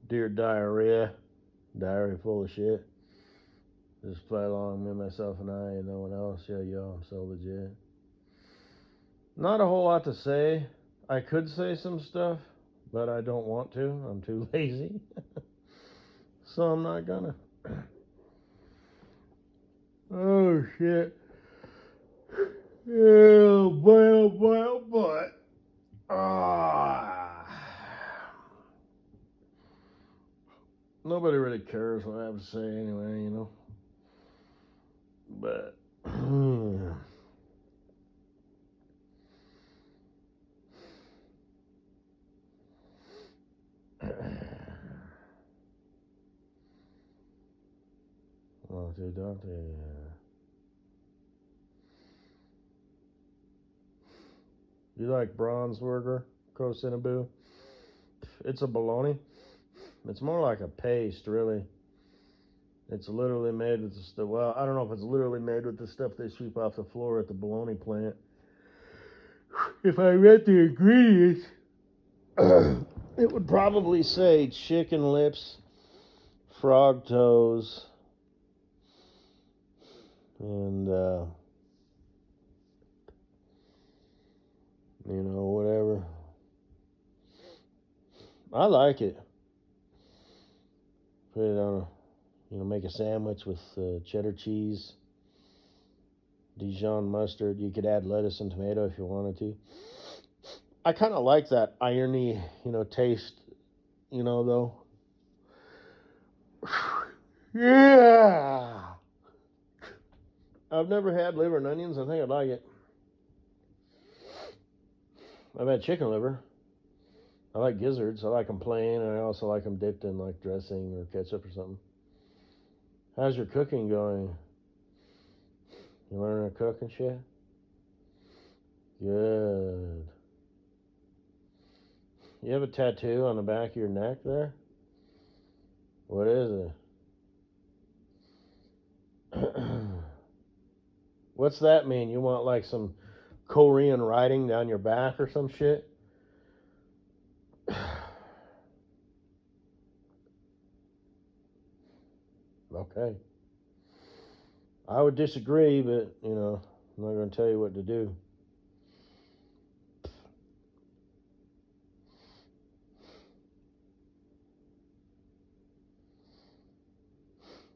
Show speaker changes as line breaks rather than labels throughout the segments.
Dear diarrhea. Diary full of shit. Just play along, me, myself, and I, and no one else. Yo, I'm so legit. Not a whole lot to say. I could say some stuff, but I don't want to. I'm too lazy. So I'm not gonna. Oh, shit. Oh, boy, oh, boy, oh, boy. Ah. Nobody really cares what I have to say anyway, you know. But. Dante. You like Bronzeburger, Kosinaboo? It's a bologna. It's more like a paste, really. It's literally made with the stuff. Well, I don't know if it's literally made with the stuff they sweep off the floor at the bologna plant. If I read the ingredients, it would probably say chicken lips, frog toes, and whatever. I like it. Put it on make a sandwich with cheddar cheese, Dijon mustard. You could add lettuce and tomato if you wanted to. I kind of like that irony, taste, though. Yeah. I've never had liver and onions. I think I'd like it. I've had chicken liver. I like gizzards. I like them plain, and I also like them dipped in like dressing or ketchup or something. How's your cooking going? You learning to cook and shit? Good. You have a tattoo on the back of your neck there? What is it? What's that mean? You want like some Korean writing down your back or some shit? Okay. I would disagree, but, I'm not going to tell you what to do.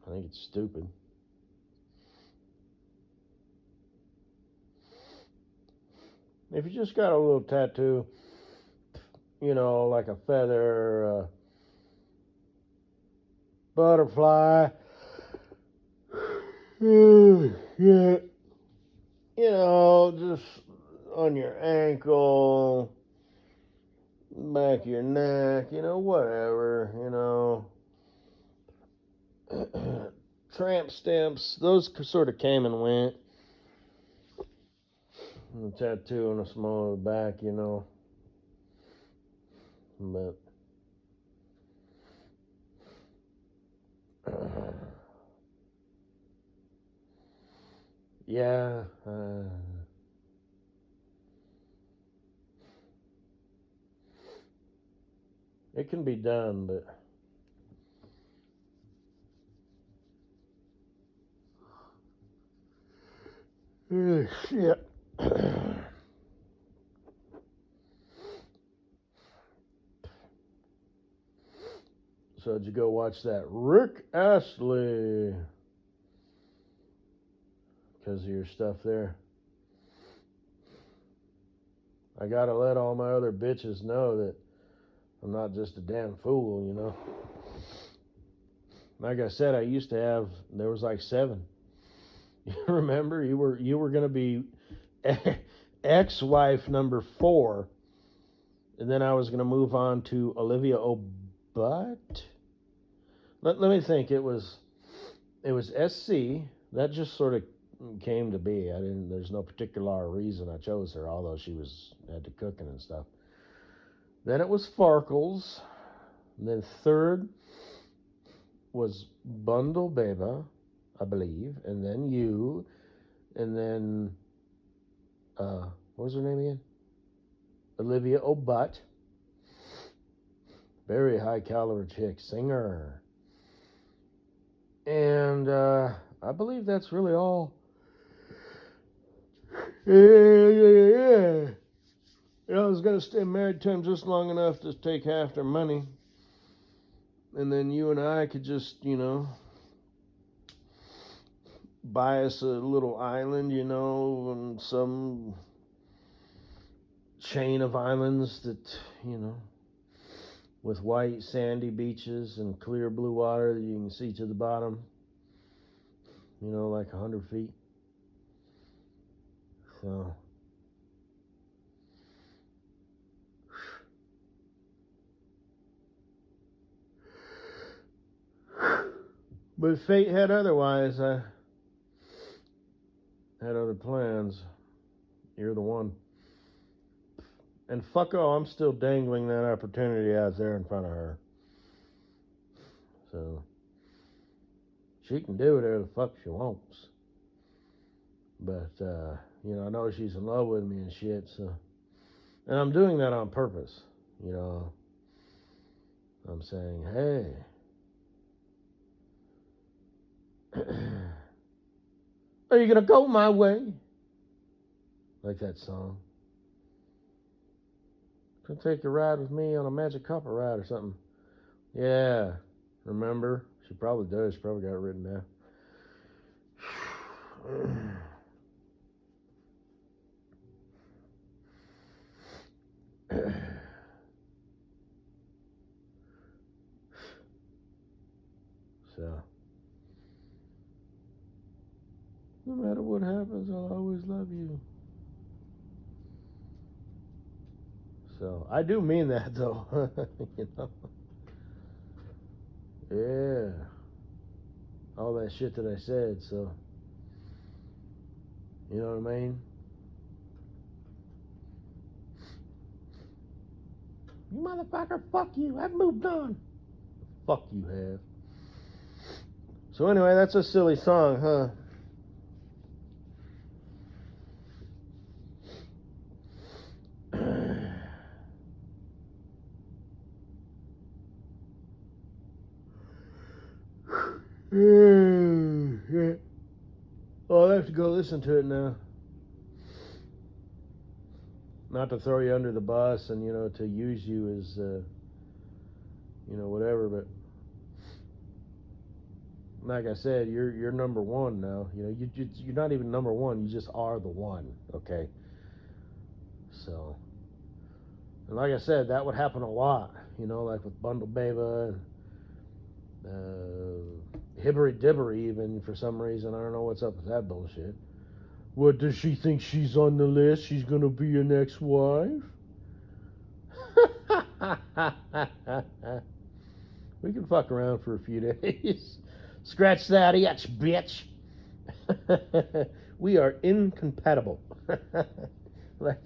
I think it's stupid. If you just got a little tattoo, like a feather, butterfly, yeah, just on your ankle, back of your neck, whatever, tramp stamps, those sort of came and went. And a tattoo on the small of the back, but yeah, it can be done, but shit. So did you go watch that Rick Astley? Because of your stuff there. I gotta let all my other bitches know that I'm not just a damn fool, Like I said, I used to have. There was like 7. You remember? You were gonna be ex-wife number 4, and then I was gonna move on to Olivia O'Butt. Let me think. It was SC. That just sort of came to be. I didn't. There's no particular reason I chose her, although she had to cooking and stuff. Then it was Farkles. And then third was Bundle Beba, I believe, and then you, and then what was her name again? Olivia O'Butt. Very high caliber chick, singer. And I believe that's really all. Yeah. I was going to stay married to him just long enough to take half their money. And then you and I could just, buy us a little island, and some chain of islands that, with white sandy beaches and clear blue water that you can see to the bottom, like 100 feet. So, but fate had otherwise. I had other plans. You're the one. And fuck all, I'm still dangling that opportunity out there in front of her. So, she can do whatever the fuck she wants. But, I know she's in love with me and shit, so. And I'm doing that on purpose, I'm saying, hey. Are you gonna go my way? Like that song. Gonna take a ride with me on a magic carpet ride or something. Yeah, remember? She probably does. She probably got it written down. So, no matter what happens, I'll always love you. So, I do mean that though. Yeah. All that shit that I said, so. You know what I mean? You motherfucker, fuck you. I've moved on. Fuck you have. So anyway, that's a silly song, huh? Oh, I have to go listen to it now. Not to throw you under the bus and, to use you as, whatever, but like I said, you're number one now. You're not even number one. You just are the one, okay? So, and like I said, that would happen a lot, like with Bundle Beba and Hibbery Dibbery even for some reason. I don't know what's up with that bullshit. What, does she think she's on the list? She's gonna be your next wife? We can fuck around for a few days. Scratch that itch, bitch. We are incompatible. Like,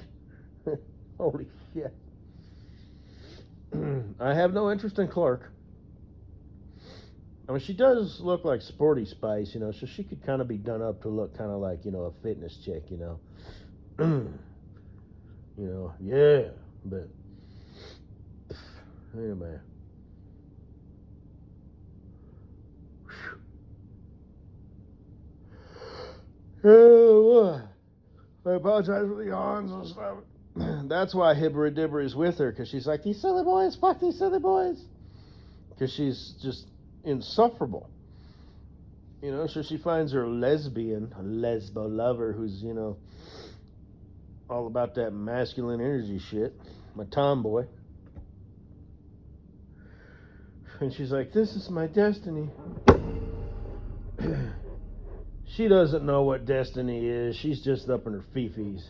holy shit. I have no interest in Clark. I mean, she does look like Sporty Spice, so she could kind of be done up to look kind of like, a fitness chick, yeah, but anyway. Oh, I apologize for the yawns and stuff. That's why Hibbery Dibbery is with her, because she's like, these silly boys, fuck these silly boys. Because she's just insufferable. So she finds her lesbo lover who's, all about that masculine energy shit. My tomboy. And she's like, this is my destiny. She doesn't know what destiny is. She's just up in her fifis.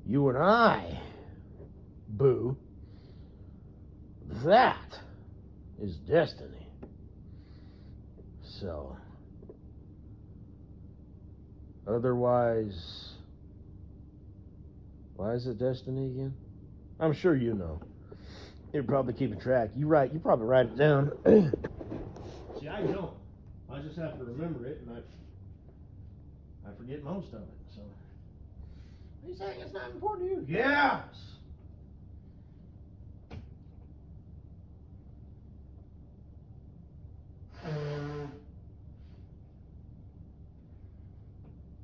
You and I, boo, that is destiny. So, otherwise, why is it destiny again? I'm sure you know. You're probably keeping track. You probably write it down. See, I don't. I just have to remember it, and I forget most of it. So, are you saying it's not important to you? Yes.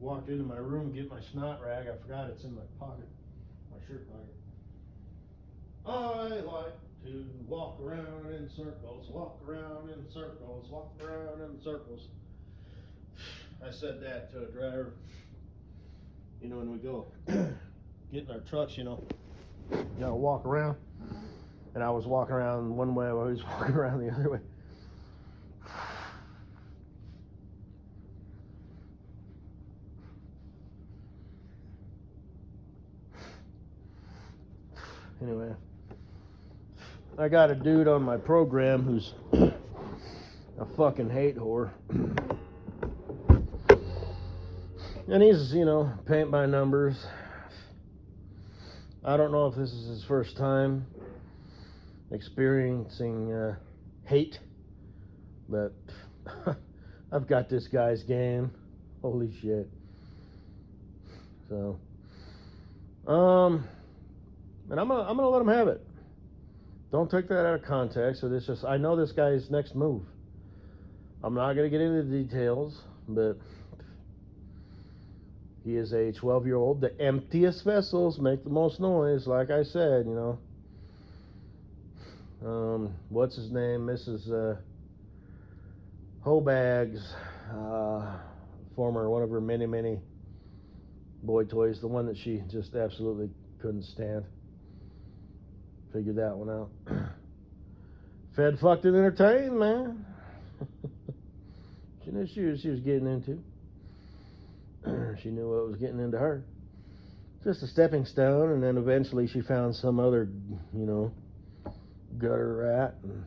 walked into my room, get my snot rag. I forgot it's in my pocket, my shirt pocket. I like to walk around in circles, walk around in circles, walk around in circles. I said that to a driver. You know, when we go get in our trucks, you gotta walk around. And I was walking around one way, I was walking around the other way. Anyway, I got a dude on my program who's a fucking hate whore. And he's, paint by numbers. I don't know if this is his first time experiencing hate, but I've got this guy's game. Holy shit. So, and I'm gonna let him have it. Don't take that out of context. So this just, I know this guy's next move. I'm not gonna get into the details, but he is a 12-year-old. The emptiest vessels make the most noise, like I said, what's his name? Mrs. Hobags, former one of her many boy toys, the one that she just absolutely couldn't stand. Figured that one out. Fed, fucked, and entertained, man. She knew she was getting into. She knew what was getting into her. Just a stepping stone, and then eventually she found some other, gutter rat, and,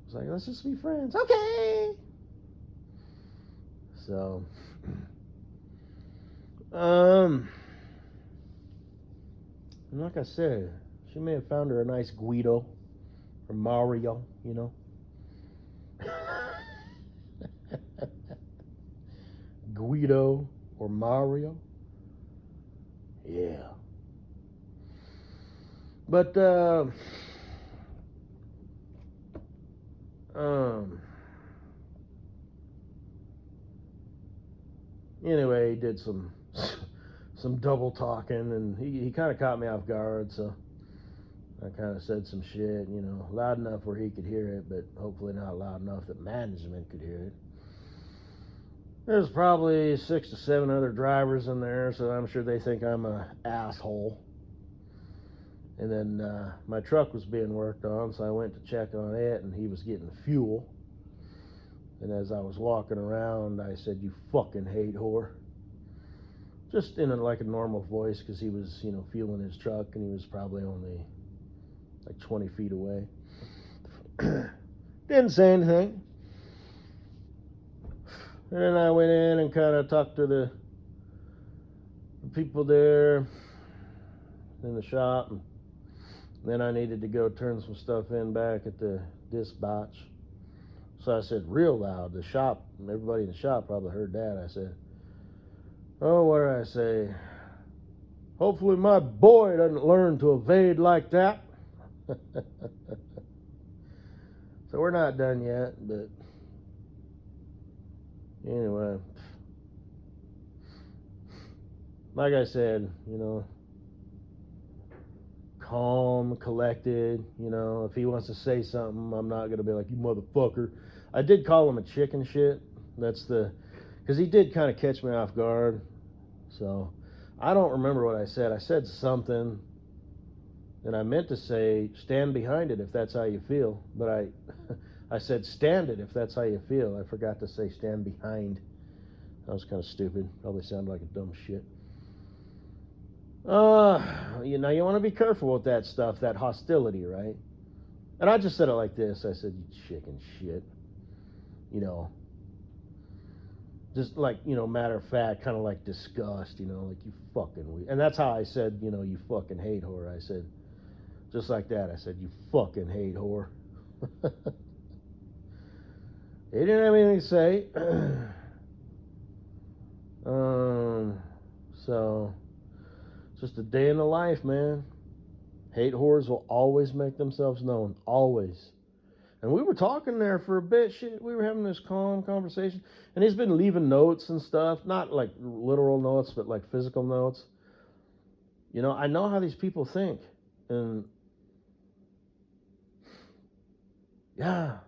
it's like, let's just be friends. Okay! So, and like I said, she may have found her a nice Guido or Mario, Guido or Mario. Yeah. But anyway, he did some double talking, and he kind of caught me off guard, so I kind of said some shit, loud enough where he could hear it, but hopefully not loud enough that management could hear it. There's probably 6 to 7 other drivers in there, so I'm sure they think I'm an asshole. And then my truck was being worked on, so I went to check on it, and he was getting fuel. And as I was walking around, I said, "You fucking hate whore." Just in like a normal voice, because he was, fueling his truck, and he was probably only like 20 feet away. Didn't say anything. And then I went in and kind of talked to the people there in the shop. And then I needed to go turn some stuff in back at the dispatch. So I said real loud, the shop, everybody in the shop probably heard that. I said, "Oh, what did I say? Hopefully my boy doesn't learn to evade like that." So we're not done yet, but anyway, like I said, calm, collected, if he wants to say something, I'm not going to be like, "You motherfucker." I did call him a chicken shit. Because he did kind of catch me off guard. So I don't remember what I said. I said something, and I meant to say, "Stand behind it if that's how you feel." But I said, "Stand it if that's how you feel." I forgot to say stand behind. That was kind of stupid. Probably sounded like a dumb shit. You want to be careful with that stuff, that hostility, right? And I just said it like this. I said, "You chicken shit." Just like, matter of fact, kind of like disgust, like, "You fucking weird." And that's how I said, "You fucking hate whore." I said, just like that. I said, "You fucking hate whore." He didn't have anything to say. So, just a day in the life, man. Hate whores will always make themselves known. Always. And we were talking there for a bit. Shit, we were having this calm conversation. And he's been leaving notes and stuff. Not like literal notes, but like physical notes. You know, I know how these people think. And yeah.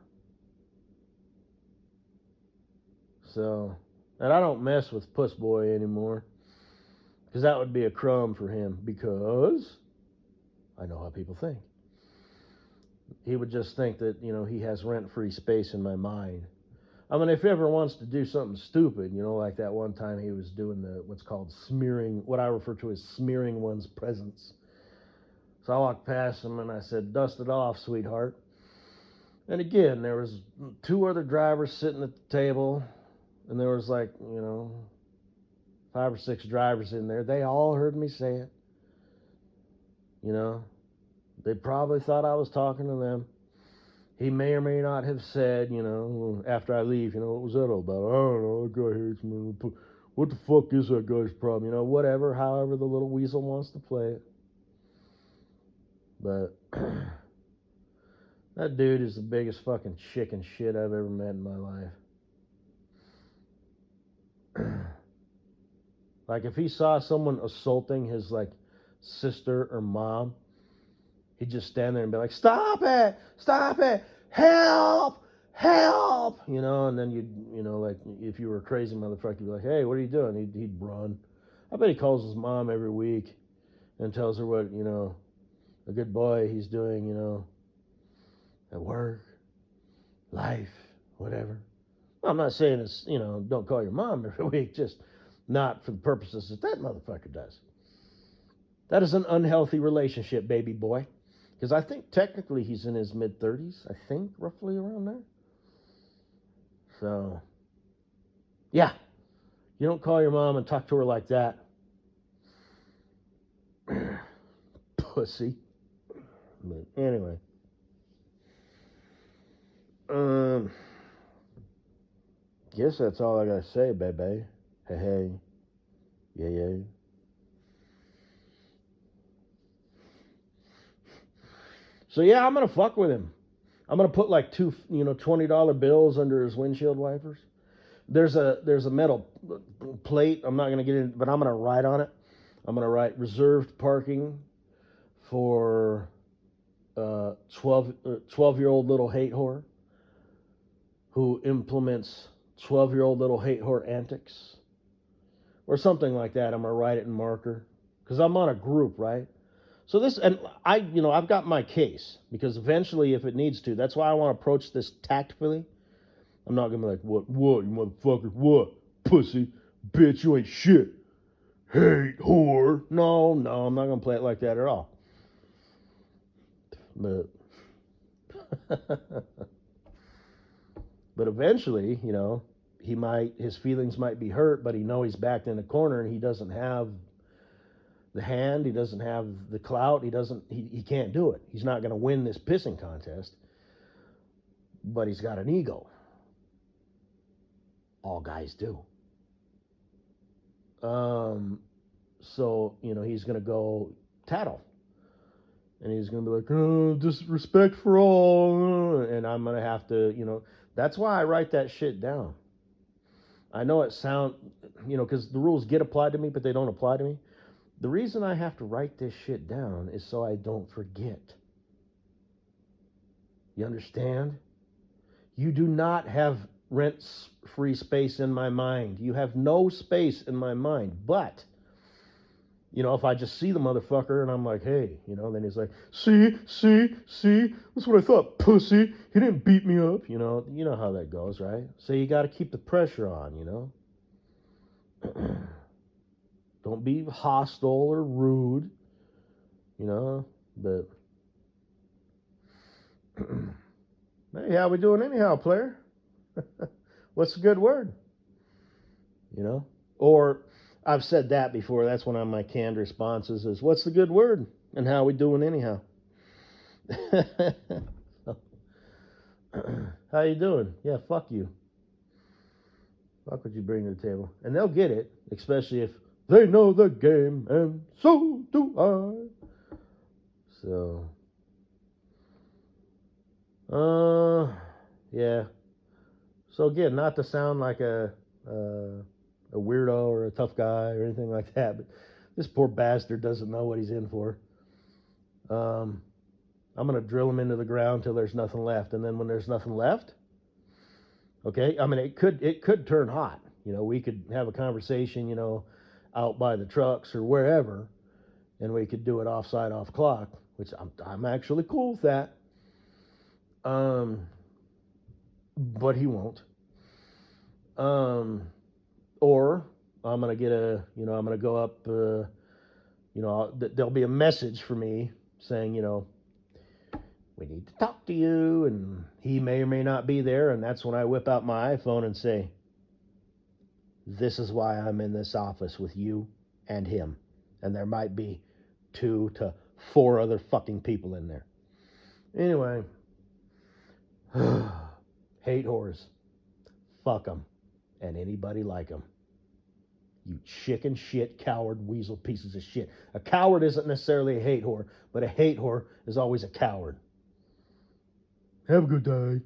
So, and I don't mess with Puss Boy anymore. Because that would be a crumb for him. Because I know how people think. He would just think that, you know, he has rent-free space in my mind. I mean, if he ever wants to do something stupid, you know, like that one time he was doing what's called smearing, what I refer to as smearing one's presence. So I walked past him and I said, "Dust it off, sweetheart." And again, there was 2 other drivers sitting at the table, and there was like, you know, 5 or 6 drivers in there. They all heard me say it. You know, they probably thought I was talking to them. He may or may not have said, you know, after I leave, you know, what was that all about? I don't know, that guy hates me. What the fuck is that guy's problem? You know, whatever, however the little weasel wants to play it. But that dude is the biggest fucking chicken shit I've ever met in my life. Like, if he saw someone assaulting his, like, sister or mom, he'd just stand there and be like, "Stop it! Stop it! Help! Help!" You know, and then you know, like, if you were a crazy motherfucker, you'd be like, "Hey, what are you doing?" He'd run. I bet he calls his mom every week and tells her what, you know, a good boy he's doing, you know, at work, life, whatever. Well, I'm not saying it's, you know, don't call your mom every week, just not for the purposes that motherfucker does. That is an unhealthy relationship, baby boy. Because I think technically he's in his mid-30s. I think, roughly around there. So, yeah. You don't call your mom and talk to her like that. Pussy. But anyway. Guess that's all I gotta say, baby. Hey, hey. Yeah, yeah. So yeah, I'm gonna fuck with him. I'm gonna put like 2, you know, $20 bills under his windshield wipers. There's a metal plate. I'm not gonna get in, but I'm gonna write on it. I'm gonna write reserved parking for 12-year-old little hate whore who implements 12-year-old little hate whore antics or something like that. I'm gonna write it in marker because I'm on a group, right? So this, and I, you know, I've got my case because eventually, if it needs to, that's why I want to approach this tactfully. I'm not gonna be like, what, you motherfucker, what, pussy, bitch, you ain't shit, hate whore. No, I'm not gonna play it like that at all. But, but eventually, you know, his feelings might be hurt, but he knows he's backed in a corner and he doesn't have the hand, he doesn't have the clout, he can't do it. He's not going to win this pissing contest, but he's got an ego. All guys do. So, you know, he's going to go tattle. And he's going to be like, "Oh, disrespect for all." And I'm going to have to, you know, that's why I write that shit down. I know it sounds, you know, because the rules get applied to me, but they don't apply to me. The reason I have to write this shit down is so I don't forget. You understand? You do not have rent-free space in my mind. You have no space in my mind. But, you know, if I just see the motherfucker and I'm like, "Hey," you know, then he's like, see, that's what I thought, pussy. He didn't beat me up. You know how that goes, right? So you got to keep the pressure on, you know. Don't be hostile or rude, you know, but hey, how we doing anyhow, player? What's a good word? You know? Or I've said that before. That's one of my canned responses is, "What's the good word? And how we doing anyhow?" How you doing? Yeah, fuck you. Fuck what you bring to the table. And they'll get it, especially if they know the game, and so do I. So, Yeah. So again, not to sound like a weirdo or a tough guy or anything like that, but this poor bastard doesn't know what he's in for. Um, I'm gonna drill him into the ground till there's nothing left, and then when there's nothing left, okay. I mean, it could turn hot. You know, we could have a conversation. You know, out by the trucks or wherever, and we could do it offside off clock, which I'm actually cool with that. Um, but he won't. Um, or I'm gonna get I'm gonna go up. There'll be a message for me saying, we need to talk to you, and he may or may not be there, and that's when I whip out my iPhone and say, this is why I'm in this office with you and him, and there might be 2 to 4 other fucking people in there. Anyway, hate whores, fuck them, and anybody like them. You chicken shit, coward, weasel pieces of shit. A coward isn't necessarily a hate whore, but a hate whore is always a coward. Have a good day.